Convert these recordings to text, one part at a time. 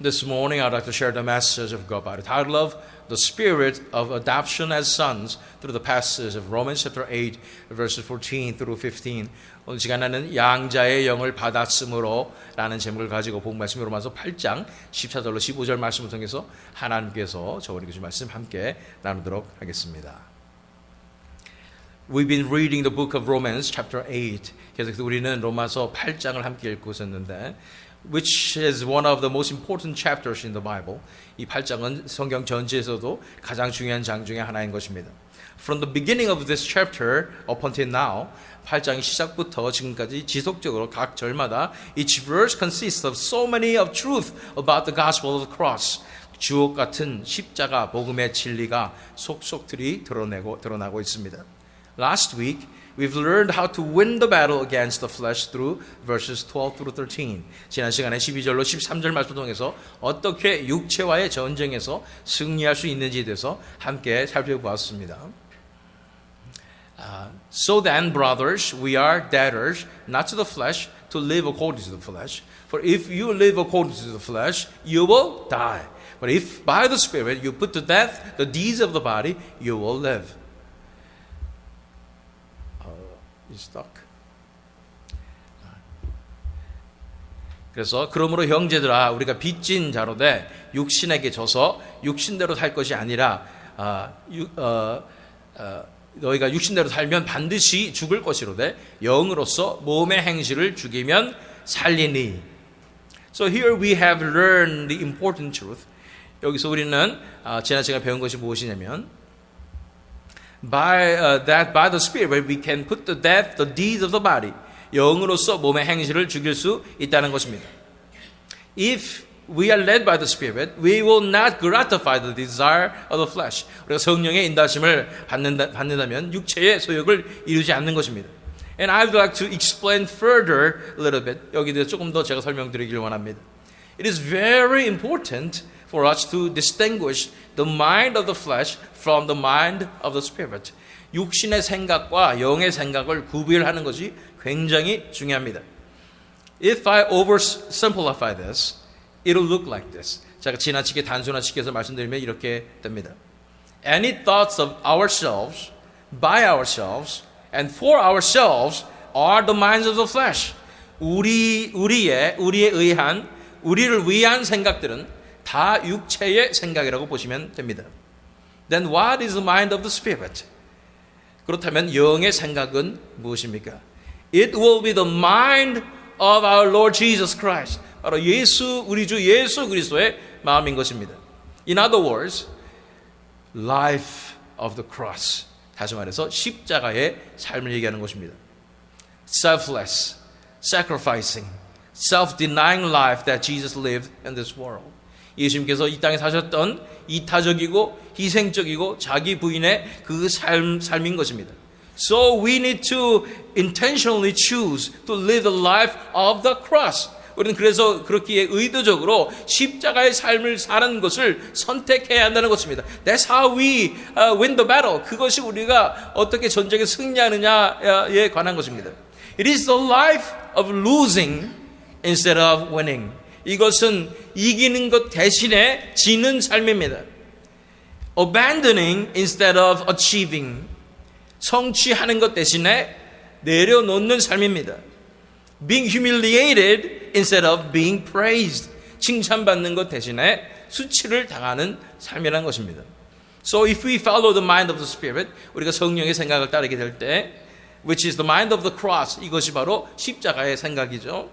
This morning I'd like to share the message of God by the title of The Spirit of Adoption as Sons through the passage of Romans chapter 8 verses 14 through 15. 오늘 시간에는 양자의 영을 받았으므로 라는 제목을 가지고 본 말씀이 로마서 8장 14절로 15절 말씀을 통해서 하나님께서 저에게 주신 말씀 함께 나누도록 하겠습니다. We've been reading the book of Romans chapter 8. 그래서 우리는 로마서 8장을 함께 읽고 있었는데 which is one of the most important chapters in the Bible. 이 8장은 성경 전체에서도 가장 중요한 장 중에 하나인 것입니다. From the beginning of this chapter up until now, 8장의 시작부터 지금까지 지속적으로 각 절마다 each verse consists of so many of truth about the gospel of the cross. 주옥 같은 십자가 복음의 진리가 속속들이 드러나고 있습니다. Last week, we've learned how to win the battle against the flesh through verses 12 through 13. 지난 시간에 12절로 13절 말씀을 통해서 어떻게 육체와의 전쟁에서 승리할 수 있는지에 대해서 함께 살펴보았습니다. So then, brothers, we are debtors, not to the flesh, to live according to the flesh. For if you live according to the flesh, you will die. But if by the Spirit you put to death the deeds of the body, you will live. stuck. 그래서 그러므로 형제들아 우리가 빚진 자로 돼 육신에게 져서 육신대로 살 것이 아니라 너희가 육신대로 살면 반드시 죽을 것이로되 영으로서 몸의 행실을 죽이면 살리니. So here we have learned the important truth. 여기서 우리는 지난 시간에 배운 것이 무엇이냐면 by the Spirit we can put to death the deeds of the body. 영으로서 몸의 행실을 죽일 수 있다는 것입니다. If we are led by the Spirit, we will not gratify the desire of the flesh. 우리가 성령의 인도하심을 받는다면 육체의 소욕을 이루지 않는 것입니다. And I would like to explain further a little bit. 여기에 대해서 조금 더 제가 설명드리길 원합니다. It is very important for us to distinguish the mind of the flesh from the mind of the Spirit. 육신의 생각과 영의 생각을 구별하는 것이 굉장히 중요합니다. If I oversimplify this, it'll look like this. 제가 지나치게 단순화시켜서 말씀드리면 이렇게 됩니다. Any thoughts of ourselves, by ourselves, and for ourselves are the minds of the flesh. 우리에 의한, 우리를 위한 생각들은 다 육체의 생각이라고 보시면 됩니다. Then what is the mind of the Spirit? 그렇다면 영의 생각은 무엇입니까? It will be the mind of our Lord Jesus Christ. 바로 우리 주 예수 그리스도의 마음인 것입니다. In other words, life of the cross. 다시 말해서 십자가의 삶을 얘기하는 것입니다. Selfless, sacrificing, self-denying life that Jesus lived in this world. 예수님께서 이 땅에 사셨던 이타적이고 희생적이고 자기 부인의 그 삶인 것입니다. So we need to intentionally choose to live the life of the cross. 우리는 그래서 그렇게 의도적으로 십자가의 삶을 사는 것을 선택해야 한다는 것입니다. That's how we win the battle. 그것이 우리가 어떻게 전쟁에 승리하느냐에 관한 것입니다. It is the life of losing instead of winning. 이것은 이기는 것 대신에 지는 삶입니다. Abandoning instead of achieving. 성취하는 것 대신에 내려놓는 삶입니다. Being humiliated instead of being praised. 칭찬받는 것 대신에 수치를 당하는 삶이라는 것입니다. So if we follow the mind of the Spirit, 우리가 성령의 생각을 따르게 될 때, which is the mind of the cross, 이것이 바로 십자가의 생각이죠.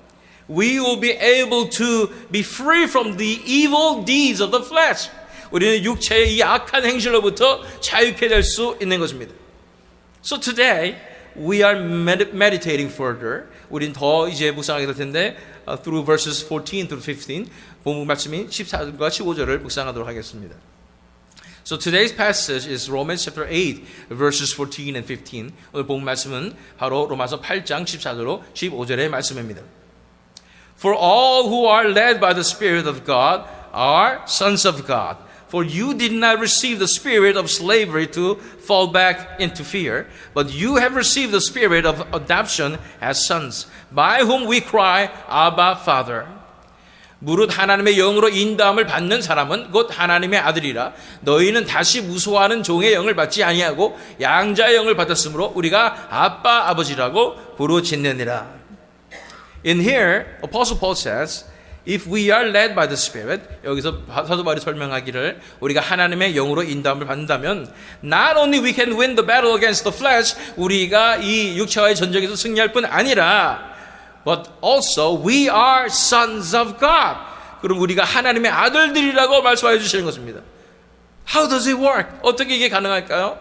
We will be able to be free from the evil deeds of the flesh. 우리는 육체의 이 악한 행실로부터 자유케 될 수 있는 것입니다. So today we are meditating further. 우린 더 이제 묵상하게 될 텐데 through verses 14 through 15 본문 말씀이 14절과 15절을 묵상하도록 하겠습니다. So today's passage is Romans chapter 8 verses 14 and 15. 오늘 본문 말씀은 바로 로마서 8장 14절로 15절의 말씀입니다. For all who are led by the Spirit of God are sons of God. For you did not receive the spirit of slavery to fall back into fear, but you have received the spirit of adoption as sons, by whom we cry, Abba, Father. 무릇 하나님의 영으로 인도함을 받는 사람은 곧 하나님의 아들이라. 너희는 다시 무소하는 종의 영을 받지 아니하고 양자의 영을 받았으므로 우리가 아빠 아버지라고 부르짖느니라. In here, Apostle Paul says, if we are led by the Spirit, 여기서 사도 바울이 설명하기를 우리가 하나님의 영으로 인도함을 받는다면 not only we can win the battle against the flesh, 우리가 이 육체와의 전쟁에서 승리할 뿐 아니라 but also we are sons of God. 그럼 우리가 하나님의 아들들이라고 말씀해 주시는 것입니다. How does it work? 어떻게 이게 가능할까요?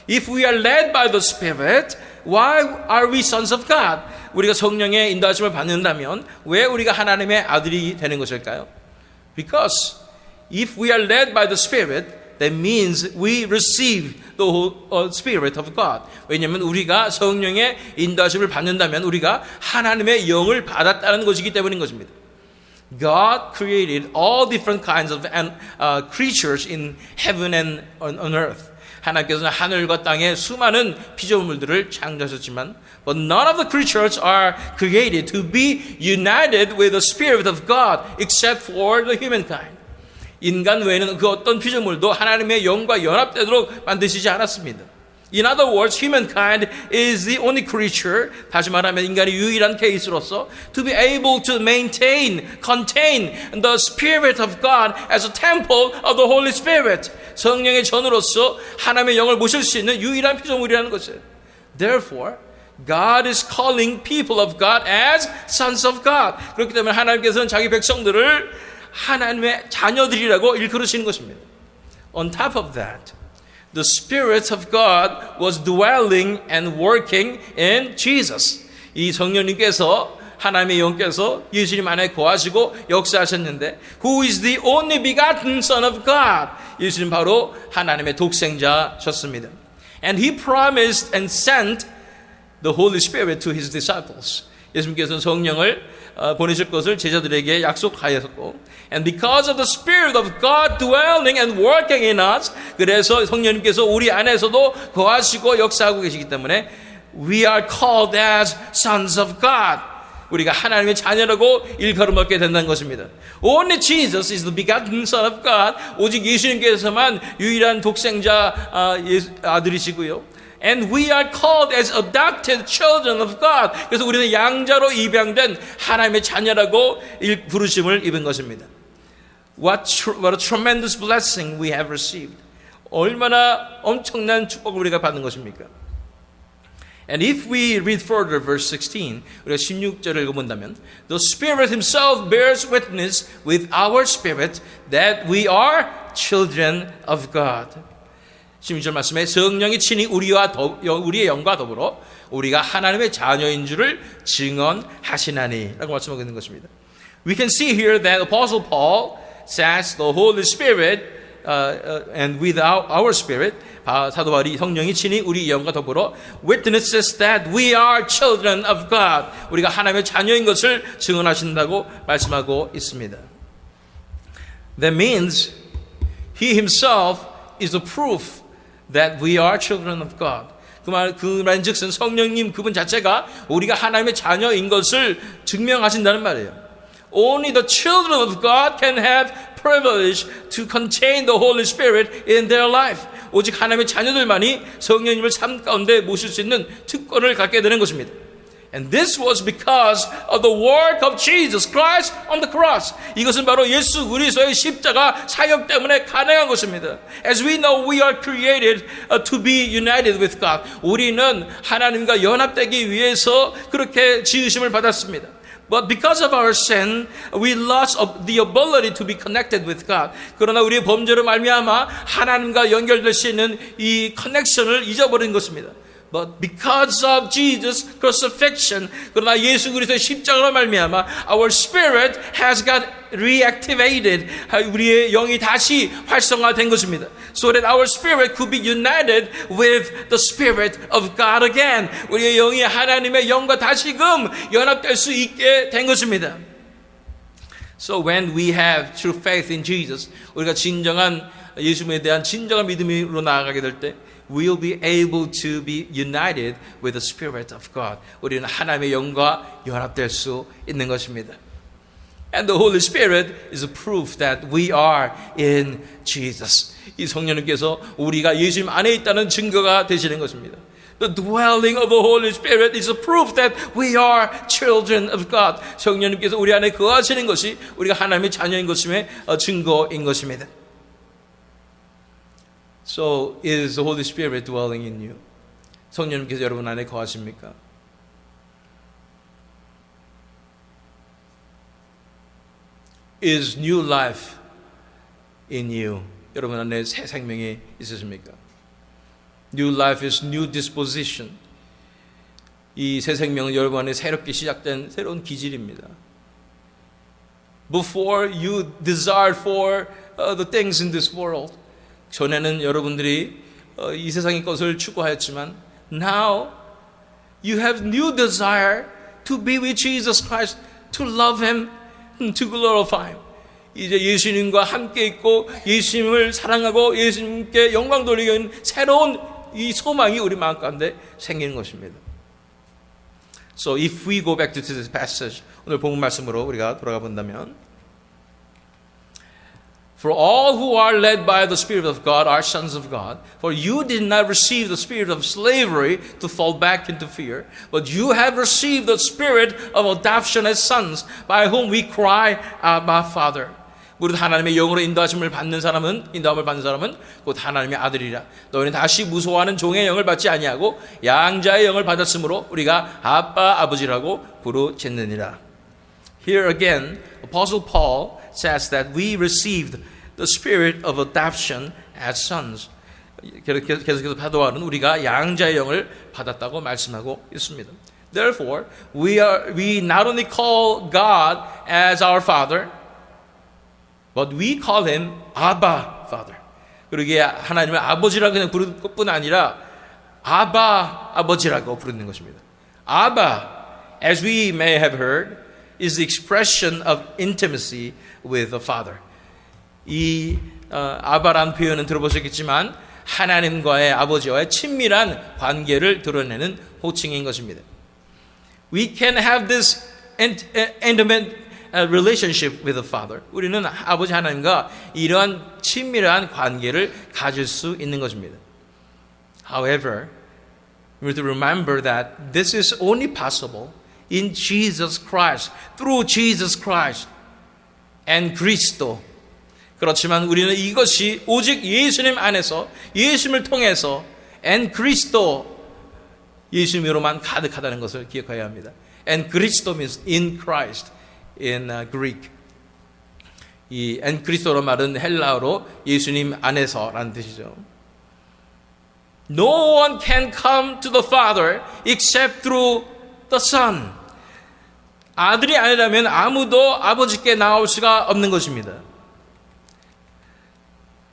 If we are led by the Spirit, why are we sons of God? 우리가 성령의 인도하심을 받는다면 왜 우리가 하나님의 아들이 되는 것일까요? Because if we are led by the Spirit, that means we receive the Spirit of God. 왜냐하면 우리가 성령의 인도하심을 받는다면 우리가 하나님의 영을 받았다는 것이기 때문인 것입니다. God created all different kinds of creatures in heaven and on earth. 하나님께서는 하늘과 땅에 수많은 피조물들을 창조하셨지만 but none of the creatures are created to be united with the Spirit of God except for the humankind. 인간 외에는 그 어떤 피조물도 하나님의 영과 연합되도록 만드시지 않았습니다. In other words, humankind is the only creature, 다시 말하면 인간이 유일한 케이스로서 to be able to contain the Spirit of God as a temple of the Holy Spirit. 성령의 전으로서 하나님의 영을 모실 수 있는 유일한 피조물이라는 것이에요. Therefore, God is calling people of God as sons of God. 그렇기 때문에 하나님께서는 자기 백성들을 하나님의 자녀들이라고 일컬으시는 것입니다. On top of that, the Spirit of God was dwelling and working in Jesus. 이 성령님께서 하나님의 영께서 예수님 안에 거하시고 역사하셨는데 Who is the only begotten Son of God? 예수님 바로 하나님의 독생자셨습니다. And He promised and sent the Holy Spirit to His disciples. 예수님께서는 성령을 보내실 것을 제자들에게 약속하였고 And because of the Spirit of God dwelling and working in us, 그래서 성령님께서 우리 안에서도 거하시고 역사하고 계시기 때문에 We are called as sons of God. 우리가 하나님의 자녀라고 일컬음 얻게 된다는 것입니다. Only Jesus is the begotten Son of God. 오직 예수님께서만 유일한 독생자 아들이시고요. And we are called as adopted children of God. 그래서 우리는 양자로 입양된 하나님의 자녀라고 부르심을 입은 것입니다. What a tremendous blessing we have received. 얼마나 엄청난 축복을 우리가 받는 것입니까? And if we read further verse 16, 우리가 16절을 읽어본다면 The Spirit Himself bears witness with our spirit that we are children of God. 16절 말씀에 성령이 친히 우리의 영과 더불어 우리가 하나님의 자녀인 줄을 증언하시나니 라고 말씀하고 있는 것입니다. We can see here that Apostle Paul says the Holy Spirit and with our spirit 사도 바울이 성령이 친히 우리 영과 더불어 witnesses that we are children of God. 우리가 하나님의 자녀인 것을 증언하신다고 말씀하고 있습니다. That means He Himself is the proof that we are children of God. 그 말인즉슨 성령님 그분 자체가 우리가 하나님의 자녀인 것을 증명하신다는 말이에요. Only the children of God can have privilege to contain the Holy Spirit in their life. 오직 하나님의 자녀들만이 성령님을 삶 가운데 모실 수 있는 특권을 갖게 되는 것입니다. And this was because of the work of Jesus Christ on the cross. 이것은 바로 예수 그리스도의 십자가 사역 때문에 가능한 것입니다. As we know, we are created to be united with God. 우리는 하나님과 연합되기 위해서 그렇게 지으심을 받았습니다. But because of our sin, we lost the ability to be connected with God. 그러나 우리의 범죄로 말미암아 하나님과 연결될 수 있는 이 커넥션을 잊어버린 것입니다. But because of Jesus' crucifixion, 그러나 예수 그리스도의 십자가로 말미암아 our spirit has got reactivated. 우리의 영이 다시 활성화된 것입니다. So that our spirit could be united with the Spirit of God again. 우리의 영이 하나님의 영과 다시금 연합될 수 있게 된 것입니다. So when we have true faith in Jesus, 우리가 진정한 예수님에 대한 진정한 믿음으로 나아가게 될 때 we'll be able to be united with the Spirit of God. 우리는 하나님의 영과 연합될 수 있는 것입니다. And the Holy Spirit is a proof that we are in Jesus. 이 성령님께서 우리가 예수님 안에 있다는 증거가 되시는 것입니다. The dwelling of the Holy Spirit is a proof that we are children of God. 성령님께서 우리 안에 거하시는 것이 우리가 하나님의 자녀인 것임의 증거인 것입니다. So is the Holy Spirit dwelling in you? 성령님께서 여러분 안에 거하십니까? Is new life in you? 여러분 안에 새 생명이 있으십니까? New life is new disposition. 이 새 생명은 여러분 안에 새롭게 시작된 새로운 기질입니다. Before you desired for the things in this world. 전에는 여러분들이 이 세상의 것을 추구하였지만 now you have new desire to be with Jesus Christ, to love Him, to glorify Him. 이제 예수님과 함께 있고 예수님을 사랑하고 예수님께 영광 돌리기 위한 새로운 이 소망이 우리 마음 가운데 생기는 것입니다. So if we go back to this passage, 오늘 본문 말씀으로 우리가 돌아가 본다면 For all who are led by the Spirit of God are sons of God. For you did not receive the spirit of slavery to fall back into fear, but you have received the spirit of adoption as sons, by whom we cry, Abba, Father. 우리 하나님의 영으로 인도함을 받는 사람은 곧 하나님의 아들이라. 너희는 다시 무소하는 종의 영을 받지 아니하고 양자의 영을 받았으므로 우리가 아빠 아버지라고 부르짖느니라. Here again, Apostle Paul says that we received the spirit of adoption as sons. 계속해서 파도하는 우리가 양자의 영을 받았다고 말씀하고 있습니다. Therefore, we not only call God as our Father, but we call Him Abba Father. 그러기에 하나님을 아버지라고 그냥 부르는 것뿐 아니라 아바 아버지라고 부르는 것입니다. Abba, as we may have heard, is the expression of intimacy with the Father. 이 아바라는 표현은 들어보셨겠지만 하나님과의 아버지와의 친밀한 관계를 드러내는 호칭인 것입니다. We can have this intimate relationship with the Father. 우리는 아버지 하나님과 이러한 친밀한 관계를 가질 수 있는 것입니다. However, we have to remember that this is only possible in Jesus Christ, through Jesus Christ and Cristo. 그렇지만 우리는 이것이 오직 예수님 안에서, 예수님을 통해서 and Cristo, 예수님으로만 가득하다는 것을 기억해야 합니다. And Cristo means in Christ in Greek. 이 and Cristo로 말은 헬라어로 예수님 안에서라는 뜻이죠. No one can come to the Father except through the Son. 아들이 아니라면 아무도 아버지께 나올 수가 없는 것입니다.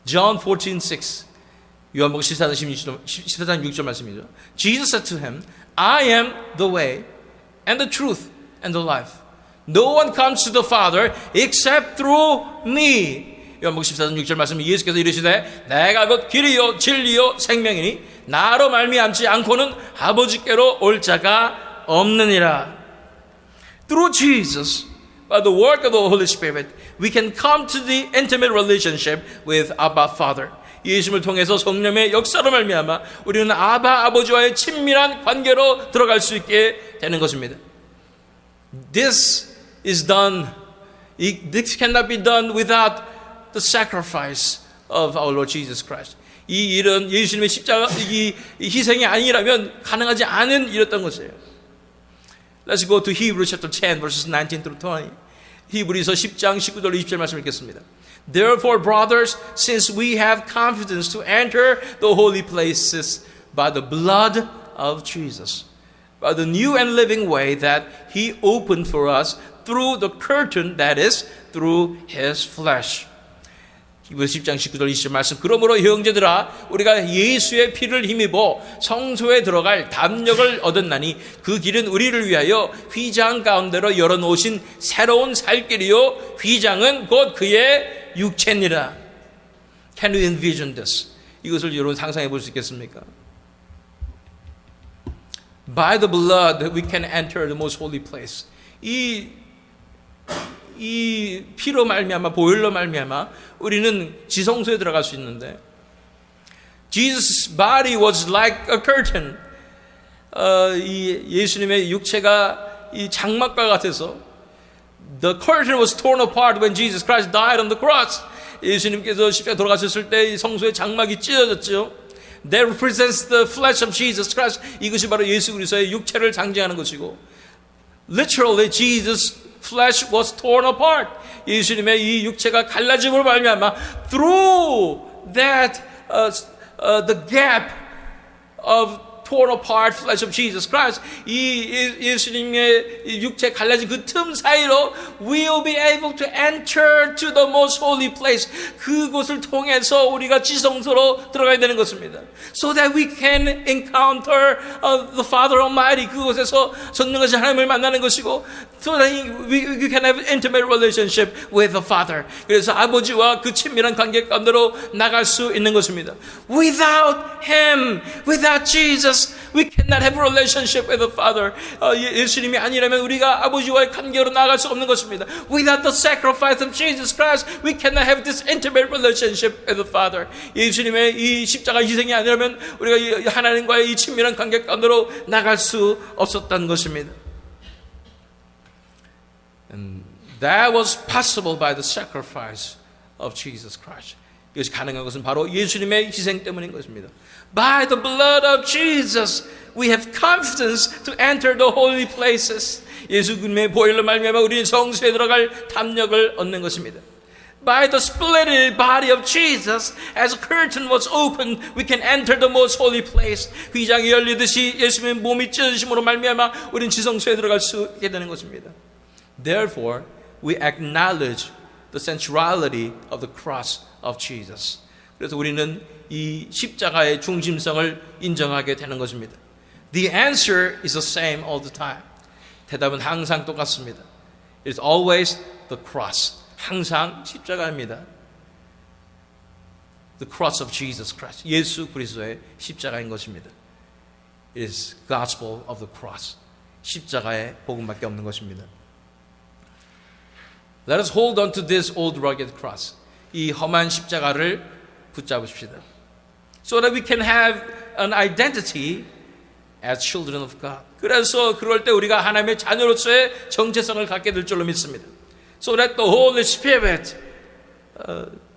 John 14:6 요한복음 14장 6절 말씀이죠. Jesus said to him, I am the way and the truth and the life. No one comes to the Father except through me. 요한복음 14장 6절 말씀 예수께서 이르시되 내가 곧 길이요 진리요 생명이니 나로 말미암지 않고는 아버지께로 올 자가 없느니라. Through Jesus, by the work of the Holy Spirit, we can come to the intimate relationship with Abba Father. 예수님을 통해서 성령의 역사로 말미암아 우리는 아바 아버지와의 친밀한 관계로 들어갈 수 있게 되는 것입니다. This cannot be done without the sacrifice of our Lord Jesus Christ. 이 일은 예수님의 십자가 이 희생이 아니라면 가능하지 않은 일이었던 것이에요. Let's go to Hebrews chapter 10 verses 19 through 20. 히브리서 10장 19절 20절 말씀 읽겠습니다. Therefore, brothers, since we have confidence to enter the holy places by the blood of Jesus, by the new and living way that He opened for us through the curtain, that is, through His flesh. 히브리서 10장 19절 20절 말씀. 그러므로 형제들아 우리가 예수의 피를 힘입어 성소에 들어갈 담력을 얻었나니 그 길은 우리를 위하여 휘장 가운데로 열어놓으신 새로운 살 길이요 휘장은 곧 그의 육체니라. Can you envision this? 이것을 여러분 상상해 볼 수 있겠습니까? By the blood we can enter the most holy place. 이 이 피로 말미암아 보혈로 말미암아 우리는 지성소에 들어갈 수 있는데 Jesus' body was like a curtain. 이 예수님의 육체가 이 장막과 같아서 the curtain was torn apart when Jesus Christ died on the cross. 예수님께서 십자가에 돌아가셨을 때 이 성소의 장막이 찢어졌죠. That represents the flesh of Jesus Christ. 이것이 바로 예수 그리스도의 육체를 상징하는 것이고 literally Jesus' flesh was torn apart. 예수님의 이 육체가 갈라짐으로 말미암아 through that the gap of torn apart flesh of Jesus Christ. 이 예수님의 육체 갈라진 그 틈 사이로 we'll be able to enter to the most holy place. 그곳을 통해서 우리가 지성소로 들어가야 되는 것입니다. So that we can encounter the Father Almighty. 그곳에서 전능하신 하나님을 만나는 것이고 so that we can have intimate relationship with the Father. 그래서 아버지와 그 친밀한 관계 가운데로 나갈 수 있는 것입니다. Without Him, without Jesus, we cannot have a relationship with the Father. 예수님이 아니라면 우리가 아버지와의 관계로 나갈 수 없는 것입니다. Without the sacrifice of Jesus Christ, we cannot have this intimate relationship with the Father. 예수님의 이 십자가 희생이 아니라면 우리가 하나님과의 이 친밀한 관계 가운데로 나갈 수 없었던 것입니다. And that was possible by the sacrifice of Jesus Christ. 이것이 가능한 것은 바로 예수님의 희생 때문인 것입니다. By the blood of Jesus, we have confidence to enter the holy places. 예수님의 보혈로 말미암아 우리는 성소에 들어갈 담력을 얻는 것입니다. By the splitted body of Jesus, as a curtain was opened, we can enter the most holy place. 휘장이 열리듯이 예수님의 몸이 찢어지심으로 말미암아 우리는 지성소에 들어갈 수 있게 되는 것입니다. Therefore, we acknowledge the centrality of the cross of Jesus. 그래서 우리는 이 십자가의 중심성을 인정하게 되는 것입니다. The answer is the same all the time. 대답은 항상 똑같습니다. It is always the cross. 항상 십자가입니다. The cross of Jesus Christ. 예수 그리스도의 십자가인 것입니다. It is gospel of the cross. 십자가의 복음밖에 없는 것입니다. Let us hold on to this old rugged cross. 이 험한 십자가를 붙잡으십시다. So that we can have an identity as children of God. 그래서 그럴 때 우리가 하나님의 자녀로서의 정체성을 갖게 될 줄로 믿습니다. So that the Holy Spirit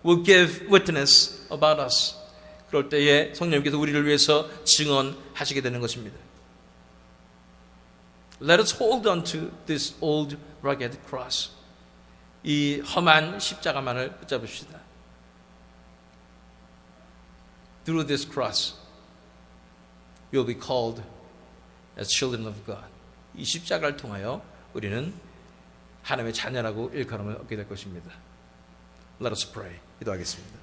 will give witness about us. 그럴 때에 성령님께서 우리를 위해서 증언하시게 되는 것입니다. Let us hold on to this old rugged cross. 이 험한 십자가만을 붙잡읍시다. Through this cross, you'll be called as children of God. 이 십자가를 통하여 우리는 하나님의 자녀라고 일컬음을 얻게 될 것입니다. Let us pray. 기도하겠습니다.